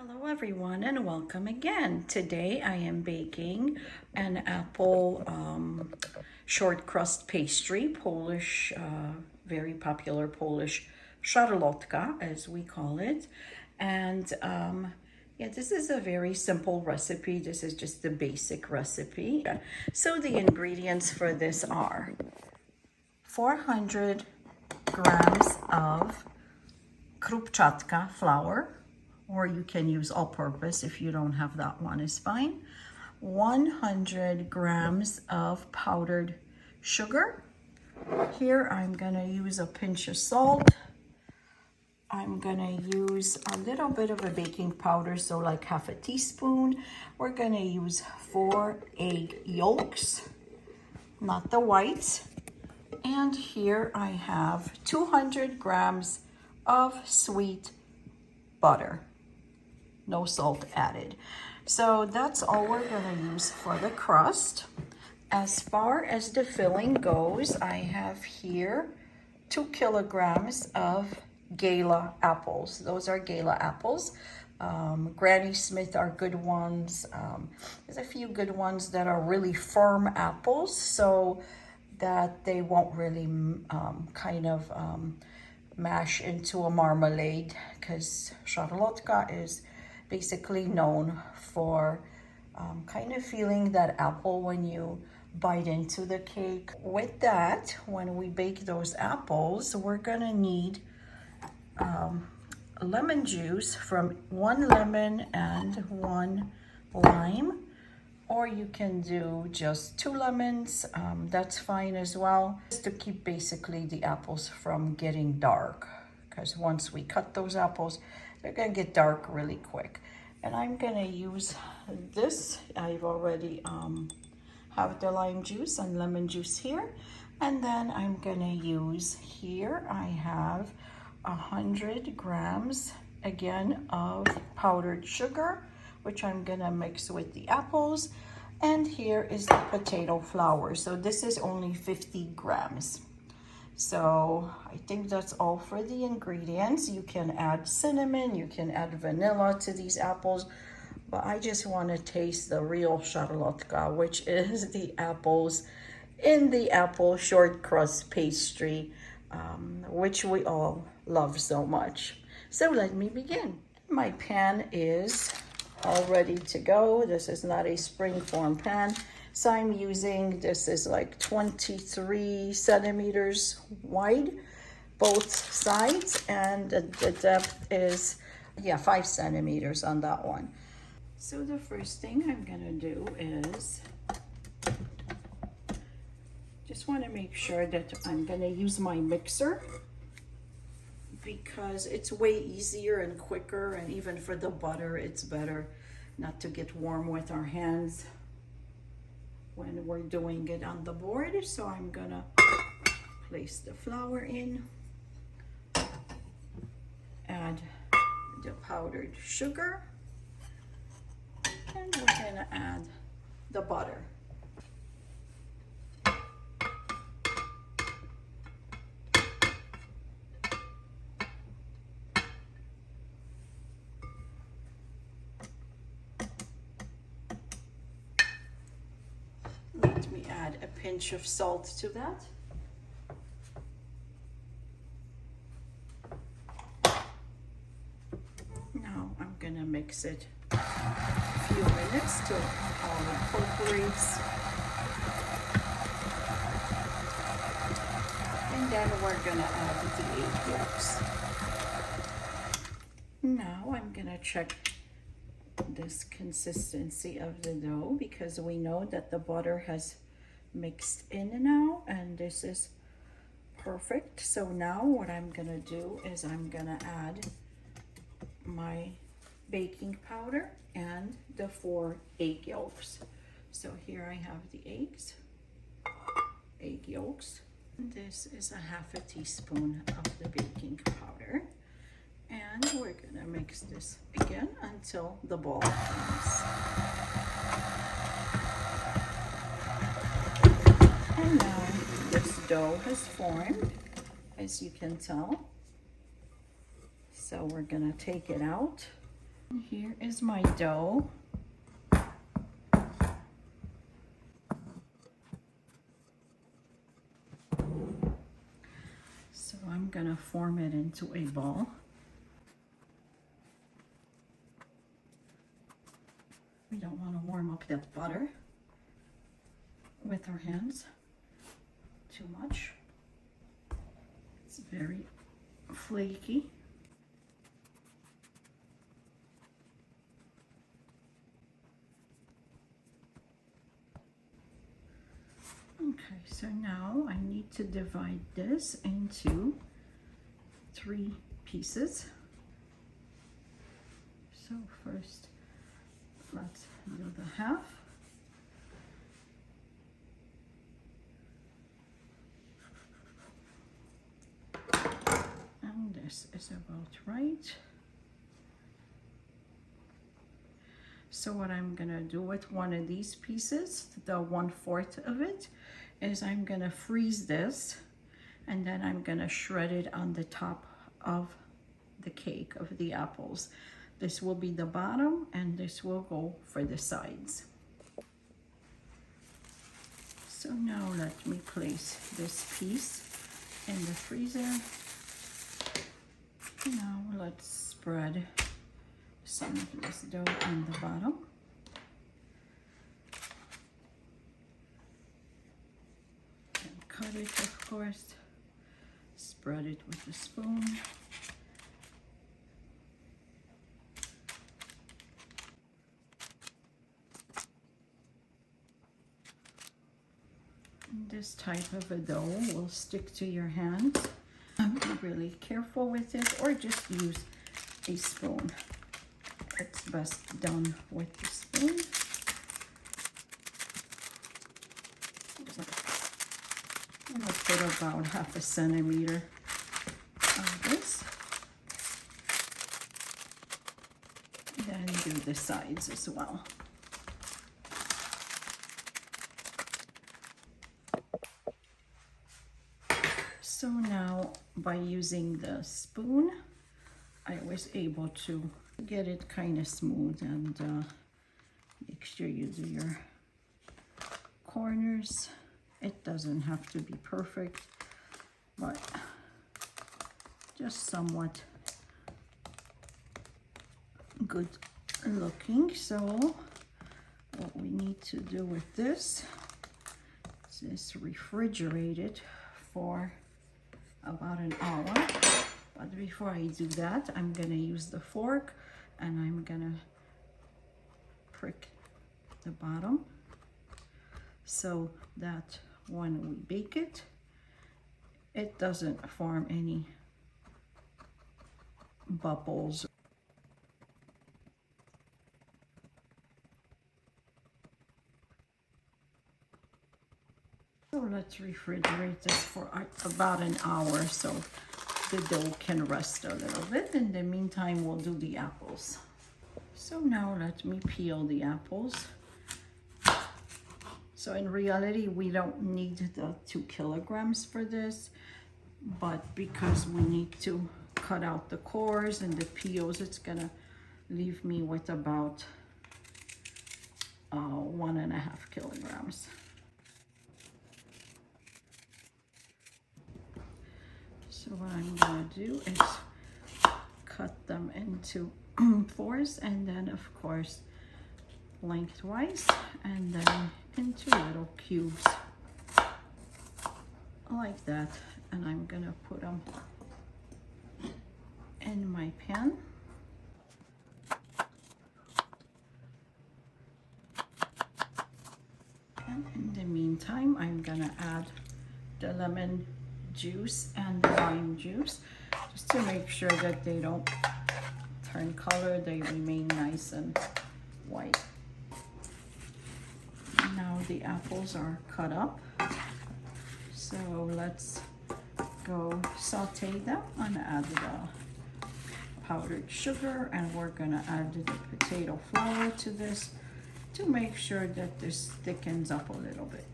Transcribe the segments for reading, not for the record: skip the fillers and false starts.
Hello everyone and welcome again. Today I am baking an apple short crust pastry, Polish, very popular Polish Szarlotka as we call it. And yeah, this is a very simple recipe. This is just the basic recipe. So the ingredients for this are 400 grams of Krupczatka flour, or you can use all-purpose if you don't have that one is fine. 100 grams of powdered sugar. Here I'm gonna use a pinch of salt. I'm gonna use a little bit of a baking powder, so like half a teaspoon. We're gonna use 4 egg yolks, not the whites. And here I have 200 grams of sweet butter. No salt added. So that's all we're gonna use for the crust. As far as the filling goes, I have here 2 kilograms of Gala apples. Those are Gala apples. Granny Smith are good ones. There's a few good ones that are really firm apples, so that they won't really mash into a marmalade, because Szarlotka is basically known for kind of feeling that apple when you bite into the cake. With that, when we bake those apples, we're gonna need lemon juice from 1 lemon and 1 lime, or you can do just 2 lemons, that's fine as well, just to keep basically the apples from getting dark, because once we cut those apples, they're gonna get dark really quick. And I'm gonna use this. I've already have the lime juice and lemon juice here. And then I'm gonna use here, I have 100 grams again of powdered sugar, which I'm gonna mix with the apples. And here is the potato flour. So this is only 50 grams. So I think that's all for the ingredients. You can add cinnamon, you can add vanilla to these apples, but I just want to taste the real Szarlotka, which is the apples in the apple short crust pastry, which we all love so much. So let me begin. My pan is all ready to go. This is not a springform pan. So I'm using, this is like 23 centimeters wide, both sides, and the depth is, 5 centimeters on that one. So the first thing I'm gonna do is, just wanna make sure that I'm gonna use my mixer, because it's way easier and quicker, and even for the butter, it's better not to get warm with our hands when we're doing it on the board. So I'm gonna place the flour in, add the powdered sugar, and we're gonna add the butter. Let me add a pinch of salt to that. Now I'm gonna mix it a few minutes till all incorporates. And then we're gonna add the egg yolks. Now I'm gonna check this consistency of the dough, because we know that the butter has mixed in now, and this is perfect. So now what I'm gonna do is I'm gonna add my baking powder and the 4 egg yolks. So here I have the egg yolks. This is a half a teaspoon of the baking powder. And we're gonna mix this again until the ball comes. And now this dough has formed, as you can tell. So we're gonna take it out Here is my dough. So I'm gonna form it into a ball. We don't want to warm up that butter with our hands too much. It's very flaky. Okay, so now I need to divide this into 3 pieces. So first, let's do the half. And this is about right. So what I'm gonna do with one of these pieces, the 1/4 of it, is I'm gonna freeze this and then I'm gonna shred it on the top of the cake of the apples. This will be the bottom and this will go for the sides. So now let me place this piece in the freezer. Now let's spread some of this dough on the bottom. And cut it, of course. Spread it with a spoon. This type of a dough will stick to your hands. Be really careful with it, or just use a spoon. It's best done with the spoon. I'm gonna put about 1/2 centimeter of this. Then do the sides as well. So now, by using the spoon, I was able to get it kind of smooth, and make sure you do your corners. It doesn't have to be perfect, but just somewhat good looking. So what we need to do with this is just refrigerate it for about an hour. But before I do that, I'm gonna use the fork and I'm gonna prick the bottom so that when we bake it, it doesn't form any bubbles. So let's refrigerate this for about an hour so the dough can rest a little bit. In the meantime, we'll do the apples. So now let me peel the apples. So in reality, we don't need the 2 kilograms for this, but because we need to cut out the cores and the peels, it's gonna leave me with about 1.5 kilograms. So what I'm gonna do is cut them into 4s, and then of course lengthwise, and then into little cubes like that. And I'm gonna put them in my pan. And in the meantime, I'm gonna add the lemon juice and the lime juice, just to make sure that they don't turn color, they remain nice and white. Now the apples are cut up, so let's go saute them and add the powdered sugar, and we're gonna add the potato flour to this to make sure that this thickens up a little bit.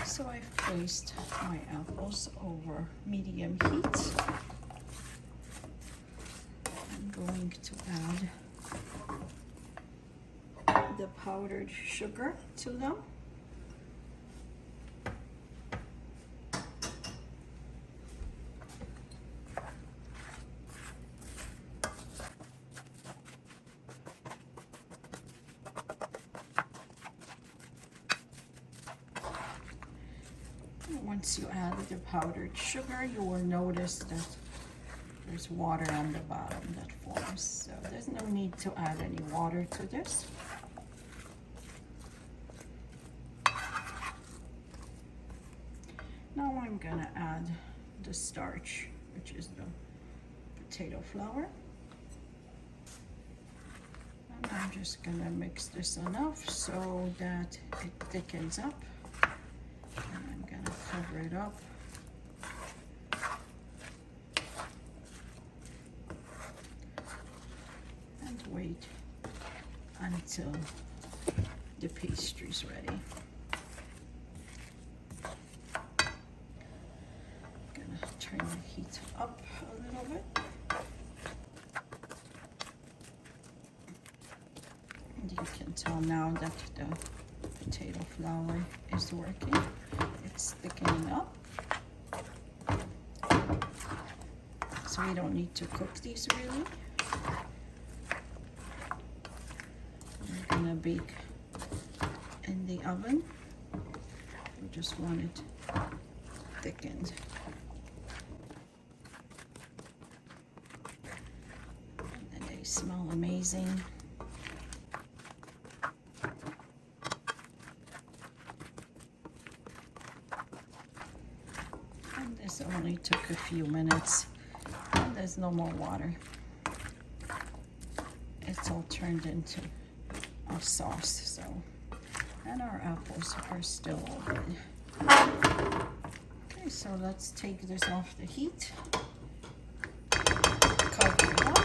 So I've placed my apples over medium heat. I'm going to add the powdered sugar to them. Once you add the powdered sugar, you will notice that there's water on the bottom that forms. So there's no need to add any water to this. Now I'm gonna add the starch, which is the potato flour. And I'm just gonna mix this enough so that it thickens up. And I'm gonna cover it up. And wait until the pastry's ready. Gonna turn the heat up a little bit. And you can tell now that the potato flour is working. It's thickening up. So we don't need to cook these really. We're gonna bake in the oven. We just want it thickened. And they smell amazing. This only took a few minutes, and there's no more water. It's all turned into a sauce, so, and our apples are still all good. Okay, so let's take this off the heat, cover it up,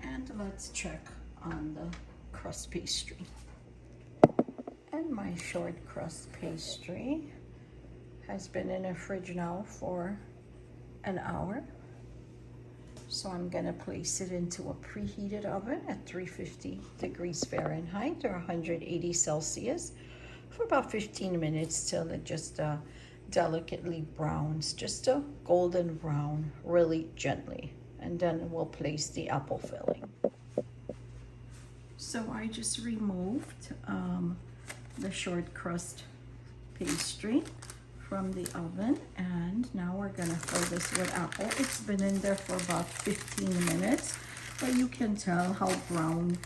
and let's check on the crust pastry. And my short crust pastry has been in the fridge now for an hour. So I'm gonna place it into a preheated oven at 350 degrees Fahrenheit or 180 Celsius for about 15 minutes till it just delicately browns, just a golden brown, really gently. And then we'll place the apple filling. So I just removed the short crust pastry from the oven, and now we're gonna fill this with apple. It's been in there for about 15 minutes, but you can tell how brown,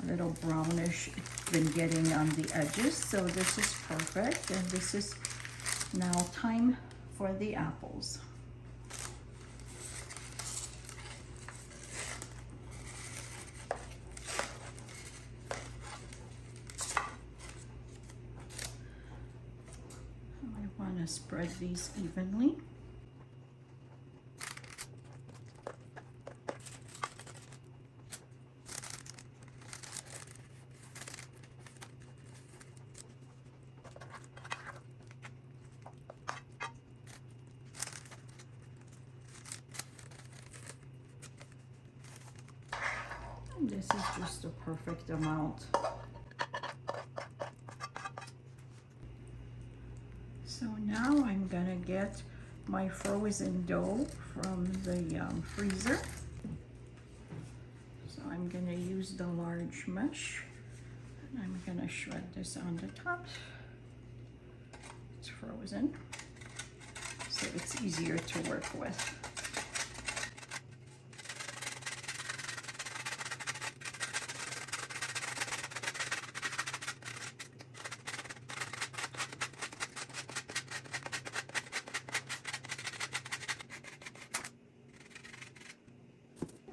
a little brownish it's been getting on the edges. So this is perfect, and this is now time for the apples. Spread these evenly. And this is just the perfect amount. So now I'm gonna get my frozen dough from the freezer. So I'm gonna use the large mesh, and I'm gonna shred this on the top. It's frozen, so it's easier to work with.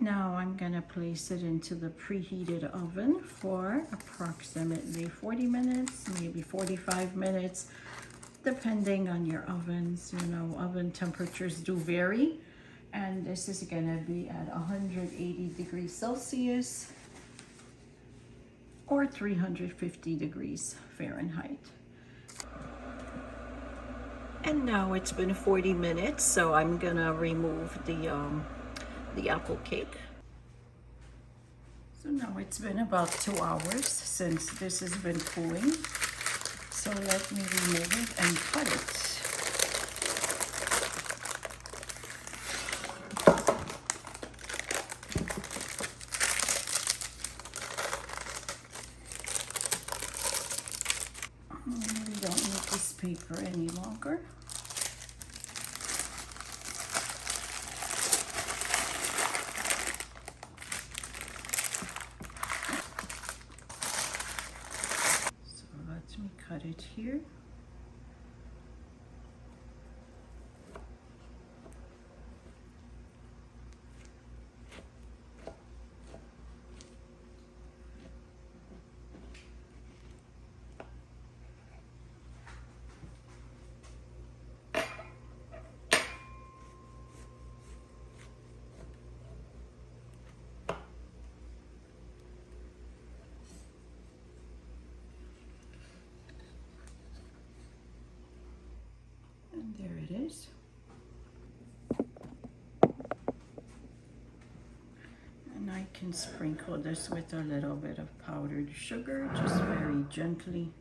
Now I'm gonna place it into the preheated oven for approximately 40 minutes, maybe 45 minutes, depending on your ovens. You know, oven temperatures do vary, and this is gonna be at 180 degrees Celsius or 350 degrees Fahrenheit. And now it's been 40 minutes, so I'm gonna remove the apple cake. So now it's been about 2 hours since this has been cooling. So let me remove it and cut it. We don't need this paper any longer. So let me cut it here. And there it is. And I can sprinkle this with a little bit of powdered sugar, just very gently.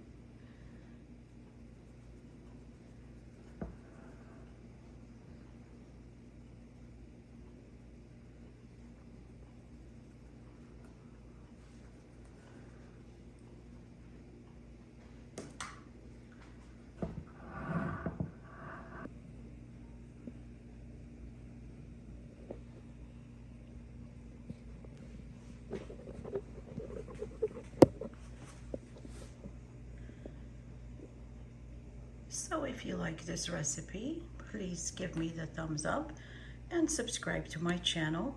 So if you like this recipe, please give me the thumbs up and subscribe to my channel.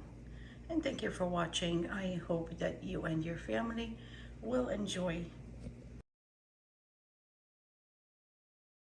And thank you for watching. I hope that you and your family will enjoy